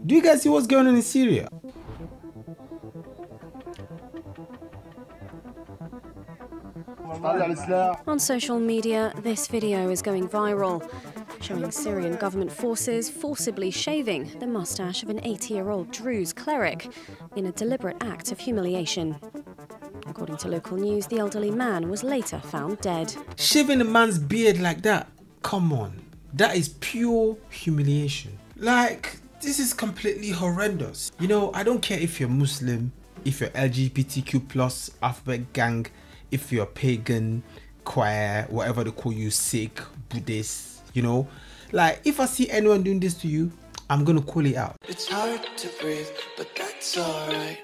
Do you guys see what's going on in Syria? On social media, this video is going viral, showing Syrian government forces forcibly shaving the mustache of an 80-year-old Druze cleric in a deliberate act of humiliation. According to local news, the elderly man was later found dead. Shaving a man's beard like that? Come on. That is pure humiliation. Like, this is completely horrendous. You know, I don't care if you're Muslim, if you're LGBTQ plus alphabet gang, if you're pagan, queer, whatever they call you, Sikh, Buddhist, you know. Like, if I see anyone doing this to you, I'm gonna call it out. It's hard to breathe, but that's alright.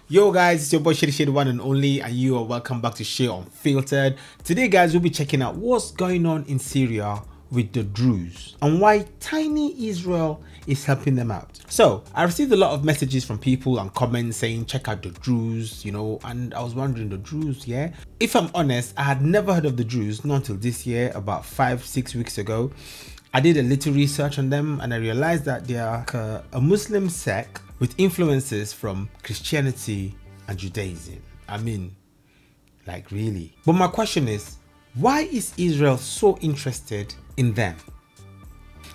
Yo guys, it's your boy Shady, one and only, and you are welcome back to Shae Unfiltered. Today guys, we'll be checking out what's going on in Syria with the Druze and why tiny Israel is helping them out. So I received a lot of messages from people and comments saying check out the Druze, you know, and I was wondering, the Druze, yeah? If I'm honest, I had never heard of the Druze, not until this year, about 5-6 weeks ago. I did a little research on them and I realized that they are a Muslim sect with influences from Christianity and Judaism. I mean, like really. But my question is, why is Israel so interested in them?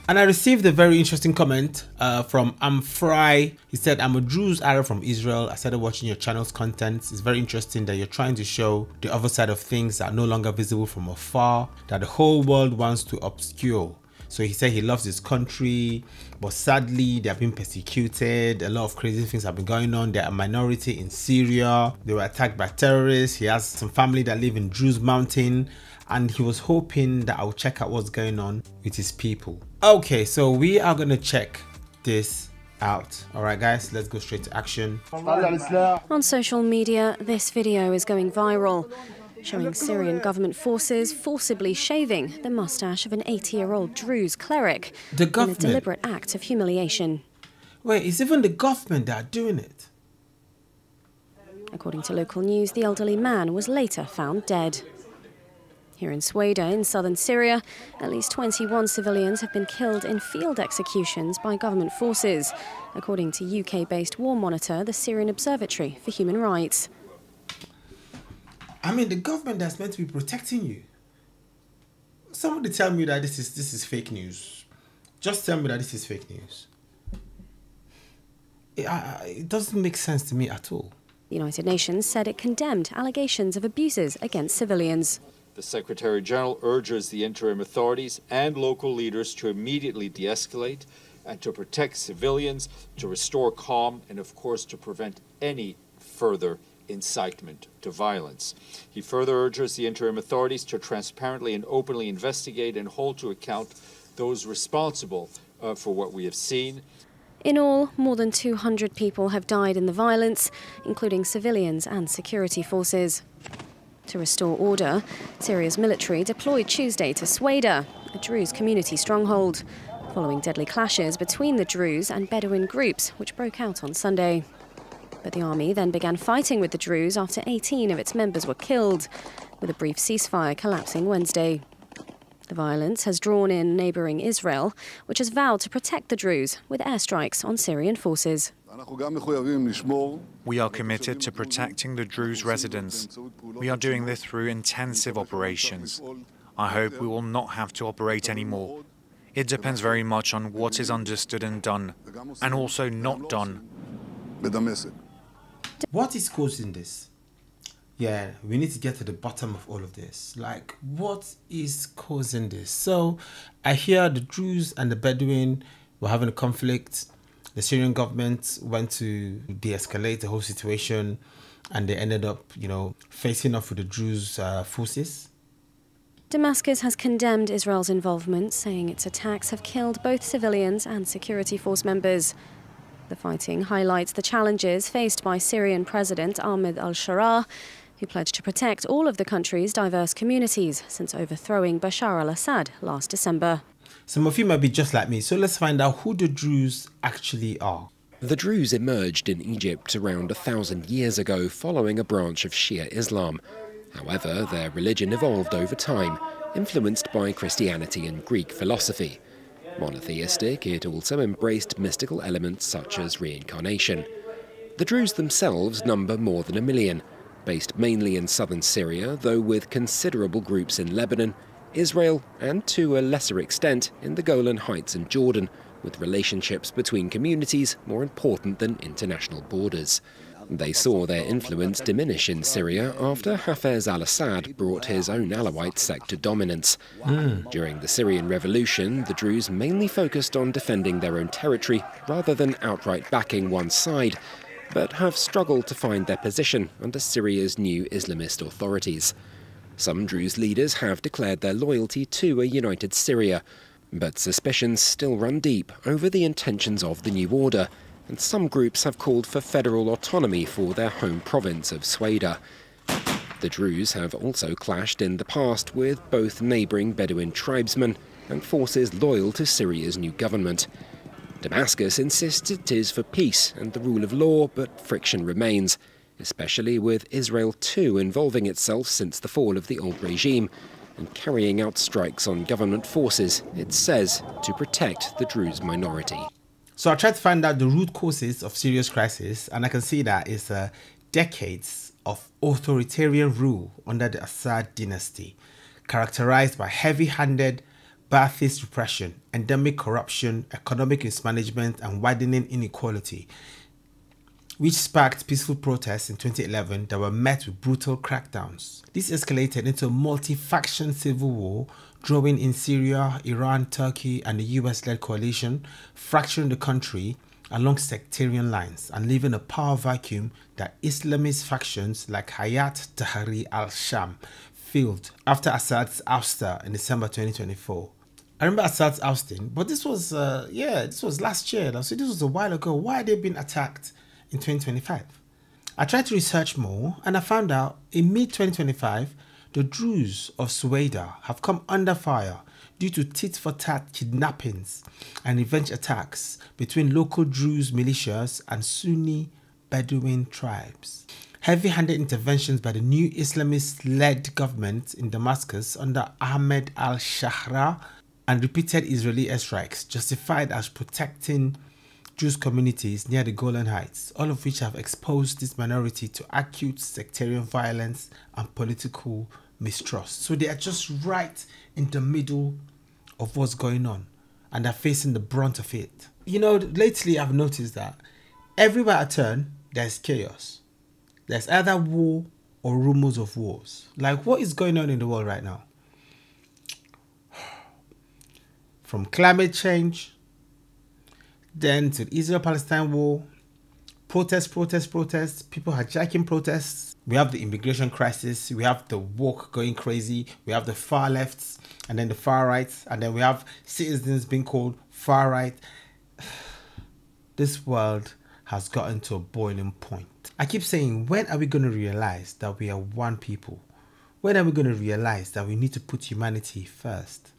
And I received a very interesting comment from Amfry. He said, I'm a Druze Arab from Israel. I started watching your channel's content. It's very interesting that you're trying to show the other side of things that are no longer visible from afar, that the whole world wants to obscure. So he said he loves his country, but sadly they have been persecuted. A lot of crazy things have been going on. They're a minority in Syria. They were attacked by terrorists. He has some family that live in Druze Mountain, and he was hoping that I would check out what's going on with his people. Okay, so we are gonna check this out. All right guys, let's go straight to action. On social media, this video is going viral, showing Syrian government forces forcibly shaving the mustache of an 80-year-old Druze cleric in a deliberate act of humiliation. Wait, it's even the government that are doing it? According to local news, the elderly man was later found dead. Here in Shady, in southern Syria, at least 21 civilians have been killed in field executions by government forces, according to UK-based war monitor, the Syrian Observatory for Human Rights. I mean, the government that's meant to be protecting you. Somebody tell me that this is fake news. Just tell me that this is fake news. It doesn't make sense to me at all. The United Nations said it condemned allegations of abuses against civilians. The Secretary General urges the interim authorities and local leaders to immediately de-escalate and to protect civilians, to restore calm, and of course to prevent any further incitement to violence. He further urges the interim authorities to transparently and openly investigate and hold to account those responsible for what we have seen. In all, more than 200 people have died in the violence, including civilians and security forces. To restore order, Syria's military deployed Tuesday to Shady, a Druze community stronghold, following deadly clashes between the Druze and Bedouin groups, which broke out on Sunday. But the army then began fighting with the Druze after 18 of its members were killed, with a brief ceasefire collapsing Wednesday. The violence has drawn in neighbouring Israel, which has vowed to protect the Druze with airstrikes on Syrian forces. We are committed to protecting the Druze residents. We are doing this through intensive operations. I hope we will not have to operate anymore. It depends very much on what is understood and done, and also not done. What is causing this? Yeah, we need to get to the bottom of all of this. Like, what is causing this? So, I hear the Druze and the Bedouin were having a conflict. The Syrian government went to de-escalate the whole situation, and they ended up, you know, facing off with the Druze forces. Damascus has condemned Israel's involvement, saying its attacks have killed both civilians and security force members. The fighting highlights the challenges faced by Syrian President Ahmed al-Sharaa, who pledged to protect all of the country's diverse communities since overthrowing Bashar al-Assad last December. Some of you might be just like me, so let's find out who the Druze actually are. The Druze emerged in Egypt around 1,000 years ago following a branch of Shia Islam. However, their religion evolved over time, influenced by Christianity and Greek philosophy. Monotheistic, it also embraced mystical elements such as reincarnation. The Druze themselves number more than 1 million, based mainly in southern Syria, though with considerable groups in Lebanon, Israel, and to a lesser extent in the Golan Heights and Jordan, with relationships between communities more important than international borders. They saw their influence diminish in Syria after Hafez al-Assad brought his own Alawite sect to dominance. During the Syrian revolution, the Druze mainly focused on defending their own territory rather than outright backing one side, but have struggled to find their position under Syria's new Islamist authorities. Some Druze leaders have declared their loyalty to a united Syria, but suspicions still run deep over the intentions of the new order, and some groups have called for federal autonomy for their home province of Sweda. The Druze have also clashed in the past with both neighbouring Bedouin tribesmen and forces loyal to Syria's new government. Damascus insists it is for peace and the rule of law, but friction remains, especially with Israel too involving itself since the fall of the old regime and carrying out strikes on government forces, it says, to protect the Druze minority. So I tried to find out the root causes of Syria's crisis, and I can see that it's decades of authoritarian rule under the Assad dynasty, characterized by heavy-handed Ba'athist repression, endemic corruption, economic mismanagement, and widening inequality, which sparked peaceful protests in 2011 that were met with brutal crackdowns. This escalated into a multi-faction civil war, drawing in Syria, Iran, Turkey, and the US-led coalition, fracturing the country along sectarian lines and leaving a power vacuum that Islamist factions like Hayat Tahrir al-Sham filled after Assad's ouster in December 2024. I remember Assad's ousting, but this was last year. So this was a while ago. Why are they being attacked in 2025? I tried to research more, and I found out in mid-2025, the Druze of Sweda have come under fire due to tit-for-tat kidnappings and revenge attacks between local Druze militias and Sunni Bedouin tribes. Heavy-handed interventions by the new Islamist-led government in Damascus under Ahmed al-Shahra and repeated Israeli airstrikes justified as protecting Druze communities near the Golan Heights, all of which have exposed this minority to acute sectarian violence and political mistrust. So they are just right in the middle of what's going on, and they're facing the brunt of it. You know, lately I've noticed that everywhere I turn, there's chaos. There's either war or rumors of wars. Like, what is going on in the world right now? From climate change, then to the Israel-Palestine war, protests, people hijacking protests. We have the immigration crisis, we have the woke going crazy, we have the far lefts, and then the far rights, and then we have citizens being called far right. This world has gotten to a boiling point. I keep saying, when are we going to realize that we are one people? When are we going to realize that we need to put humanity first?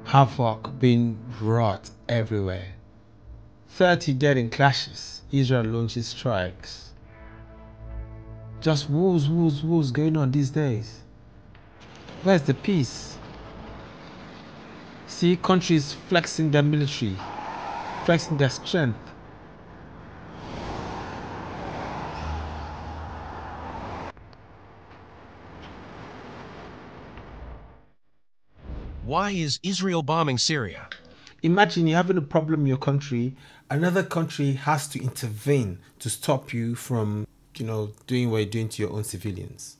Havoc being wrought everywhere. 30 dead in clashes. Israel launches strikes. Just wars going on these days. Where's the peace? See countries flexing their military, flexing their strength. Why is Israel bombing Syria? Imagine you're having a problem in your country, another country has to intervene to stop you from, doing what you're doing to your own civilians.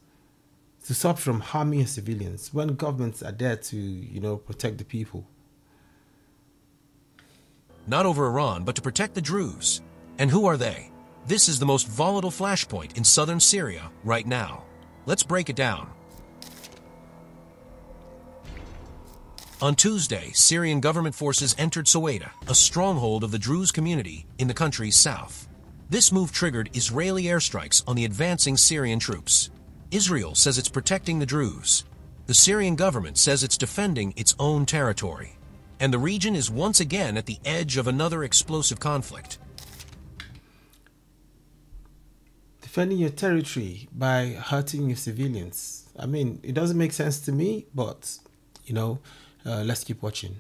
To stop from harming your civilians when governments are there to, protect the people. Not over Iran, but to protect the Druze. And who are they? This is the most volatile flashpoint in southern Syria right now. Let's break it down. On Tuesday, Syrian government forces entered Sweda, a stronghold of the Druze community in the country's south. This move triggered Israeli airstrikes on the advancing Syrian troops. Israel says it's protecting the Druze. The Syrian government says it's defending its own territory. and the region is once again at the edge of another explosive conflict. Defending your territory by hurting your civilians. I mean, it doesn't make sense to me, but, you know, let's keep watching.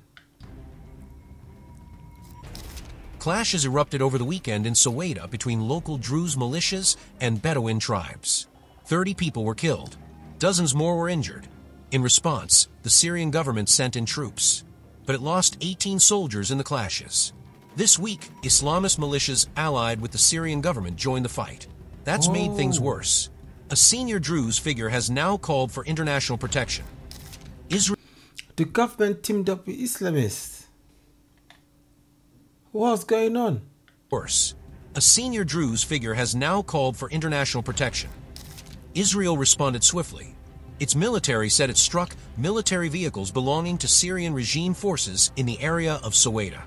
Clashes erupted over the weekend in Soweto between local Druze militias and Bedouin tribes. 30 people were killed. Dozens more were injured. In response, the Syrian government sent in troops, but it lost 18 soldiers in the clashes. This week, Islamist militias allied with the Syrian government joined the fight. That's made things worse. A senior Druze figure has now called for international protection. The government teamed up with Islamists. What's going on? Worse. A senior Druze figure has now called for international protection. Israel responded swiftly. Its military said it struck military vehicles belonging to Syrian regime forces in the area of Soweto.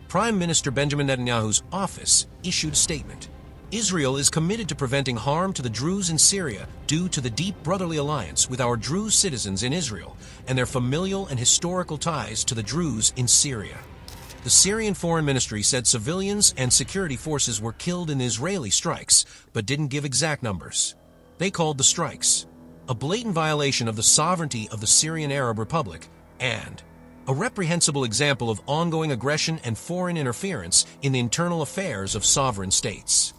Prime Minister Benjamin Netanyahu's office issued a statement. Israel is committed to preventing harm to the Druze in Syria due to the deep brotherly alliance with our Druze citizens in Israel and their familial and historical ties to the Druze in Syria. The Syrian Foreign Ministry said civilians and security forces were killed in Israeli strikes, but didn't give exact numbers. They called the strikes a blatant violation of the sovereignty of the Syrian Arab Republic and a reprehensible example of ongoing aggression and foreign interference in the internal affairs of sovereign states.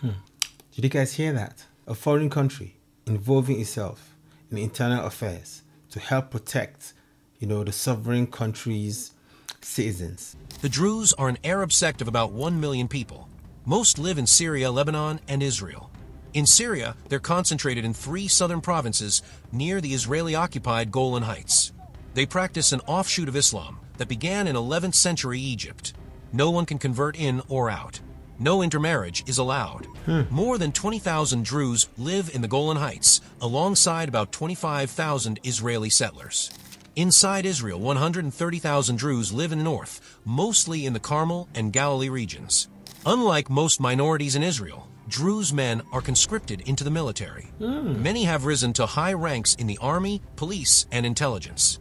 Did you guys hear that? A foreign country involving itself in internal affairs to help protect, you know, the sovereign country's citizens. The Druze are an Arab sect of about 1 million people. Most live in Syria, Lebanon, and Israel. In Syria, they're concentrated in 3 southern provinces near the Israeli-occupied Golan Heights. They practice an offshoot of Islam that began in 11th century Egypt. No one can convert in or out. No intermarriage is allowed. More than 20,000 Druze live in the Golan Heights, alongside about 25,000 Israeli settlers. Inside Israel, 130,000 Druze live in the north, mostly in the Carmel and Galilee regions. Unlike most minorities in Israel, Druze men are conscripted into the military. Many have risen to high ranks in the army, police, and intelligence.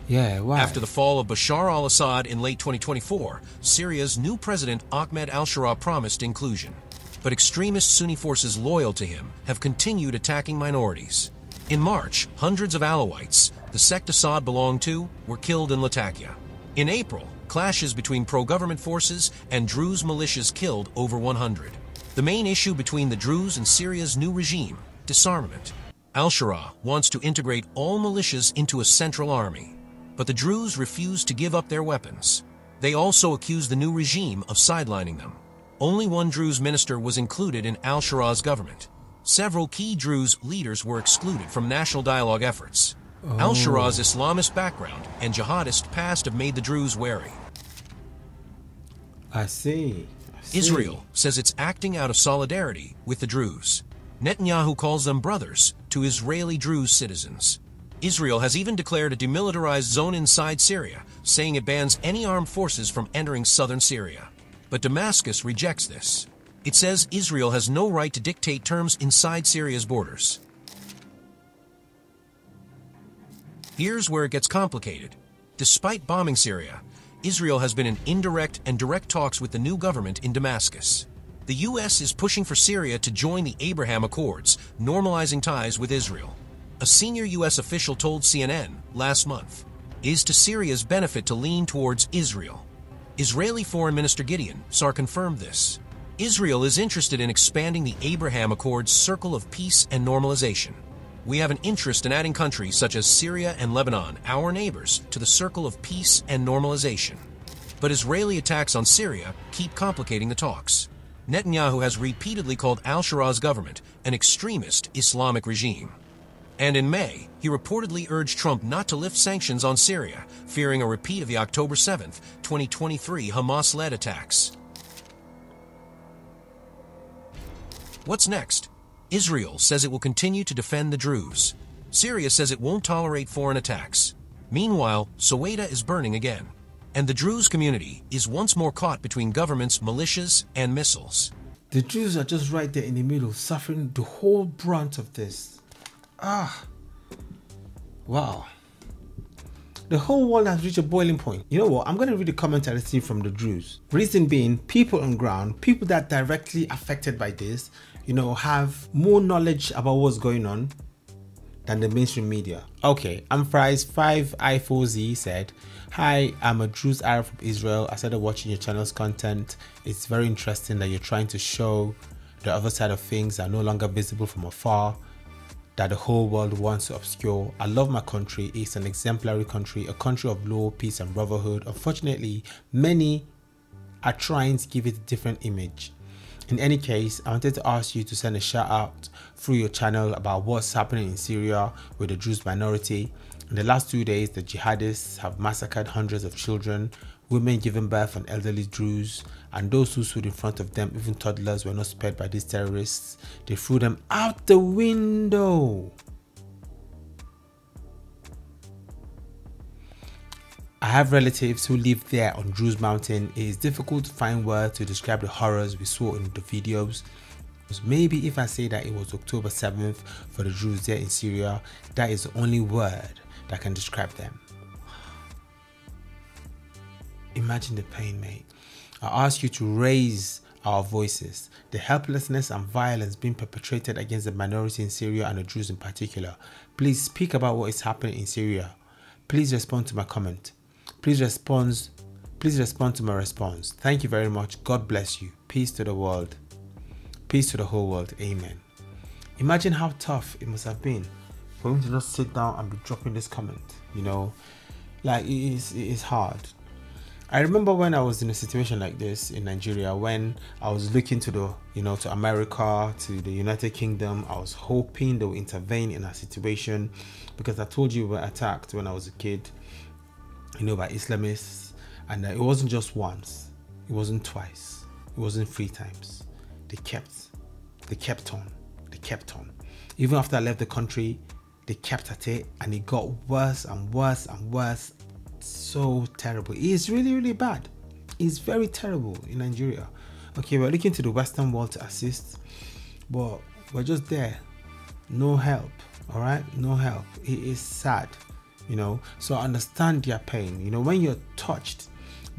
Yeah, why? After the fall of Bashar al-Assad in late 2024, Syria's new president Ahmed al-Sharaa promised inclusion. But extremist Sunni forces loyal to him have continued attacking minorities. In March, hundreds of Alawites, the sect Assad belonged to, were killed in Latakia. In April, clashes between pro-government forces and Druze militias killed over 100. The main issue between the Druze and Syria's new regime, disarmament. Al-Sharaa wants to integrate all militias into a central army. But the Druze refuse to give up their weapons. They also accuse the new regime of sidelining them. Only one Druze minister was included in al-Sharaa's government. Several key Druze leaders were excluded from national dialogue efforts. Al-Sharaa's Islamist background and jihadist past have made the Druze wary. I see. Israel says it's acting out of solidarity with the Druze. Netanyahu calls them brothers to Israeli Druze citizens. Israel has even declared a demilitarized zone inside Syria, saying it bans any armed forces from entering southern Syria. But Damascus rejects this. It says Israel has no right to dictate terms inside Syria's borders. Here's where it gets complicated. Despite bombing Syria, Israel has been in indirect and direct talks with the new government in Damascus. The U.S. is pushing for Syria to join the Abraham Accords, normalizing ties with Israel. A senior U.S. official told CNN last month, "Is to Syria's benefit to lean towards Israel." Israeli Foreign Minister Gideon Sa'ar confirmed this. Israel is interested in expanding the Abraham Accords circle of peace and normalization. We have an interest in adding countries such as Syria and Lebanon, our neighbors, to the circle of peace and normalization. But Israeli attacks on Syria keep complicating the talks. Netanyahu has repeatedly called al-Sharaa's government an extremist Islamic regime. And in May, he reportedly urged Trump not to lift sanctions on Syria, fearing a repeat of the October 7, 2023 Hamas-led attacks. What's next? Israel says it will continue to defend the Druze. Syria says it won't tolerate foreign attacks. Meanwhile, Soweto is burning again, and the Druze community is once more caught between governments, militias, and missiles. The Druze are just right there in the middle, suffering the whole brunt of this. Wow. The whole world has reached a boiling point. You know what? I'm going to read the comment I received from the Druze. Reason being, people on ground, people that are directly affected by this, you know, have more knowledge about what's going on than the mainstream media. Okay, I'm Fries 5i4z said, "Hi, I'm a Druze Arab from Israel. I started watching your channel's content. It's very interesting that you're trying to show the other side of things that are no longer visible from afar, that the whole world wants to obscure. I love my country. It's an exemplary country, a country of law, peace and brotherhood. Unfortunately, many are trying to give it a different image. In any case, I wanted to ask you to send a shout out through your channel about what's happening in Syria with the Druze minority. In the last 2 days, the jihadists have massacred hundreds of children, women giving birth and elderly Druze, and those who stood in front of them, even toddlers, were not spared by these terrorists. They threw them out the window. I have relatives who live there on Druze Mountain. It is difficult to find words to describe the horrors we saw in the videos. Maybe if I say that it was October 7th for the Druze there in Syria, that is the only word that can describe them." Imagine the pain, mate. I ask you to raise our voices. The helplessness and violence being perpetrated against the minority in Syria and the Druze in particular. Please speak about what is happening in Syria. Please respond to my comment. Please respond to my response. Thank you very much. God bless you. Peace to the world. Peace to the whole world. Amen. Imagine how tough it must have been for him to just sit down and be dropping this comment. You know, like it is hard. I remember when I was in a situation like this in Nigeria, when I was looking to to America, to the United Kingdom. I was hoping they would intervene in our situation, because I told you we were attacked when I was a kid, by Islamists, and it wasn't just once, it wasn't twice, it wasn't 3 times. They kept on. Even after I left the country, they kept at it, and it got worse and worse and worse. So terrible. It's really, really bad. It's very terrible in Nigeria. Okay, we're looking to the Western world to assist, but we're just there. No help. All right, no help. It is sad, so I understand their pain. When you're touched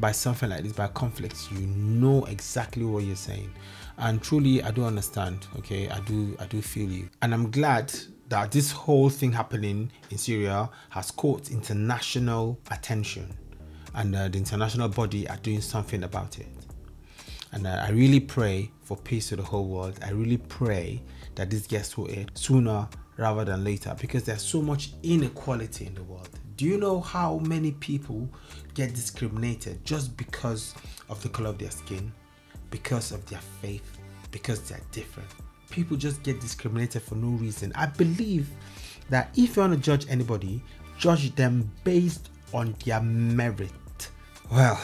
by something like this, by conflicts, you know exactly what you're saying, and truly I do understand. Okay, I do feel you, and I'm glad that this whole thing happening in Syria has caught international attention, and the international body are doing something about it. And I really pray for peace to the whole world. I really pray that this gets sorted sooner rather than later, because there's so much inequality in the world. Do you know how many people get discriminated just because of the color of their skin, because of their faith, because they're different? People just get discriminated for no reason. I believe that if you want to judge anybody, judge them based on their merit. Well,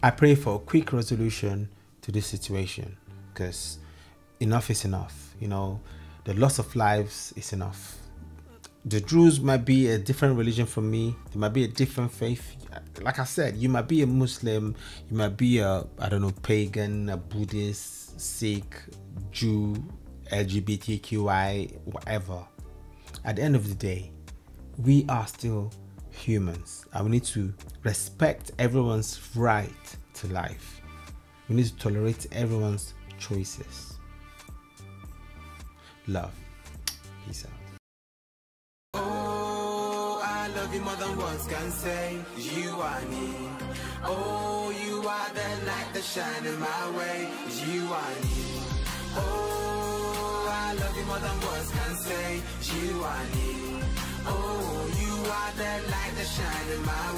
I pray for a quick resolution to this situation, because enough is enough. The loss of lives is enough. The Druze might be a different religion from me. There might be a different faith. Like I said, you might be a Muslim, you might be a, pagan, a Buddhist, Sikh, Jew, LGBTQI, whatever. At the end of the day, we are still humans, and we need to respect everyone's right to life. We need to tolerate everyone's choices. Love. Peace out. Oh, I love you more than words can say. You are me. Oh, you are the light that shine in my way. You are me. Oh, I love you more than words can say. You are me. Oh, you are the light that shine in my way.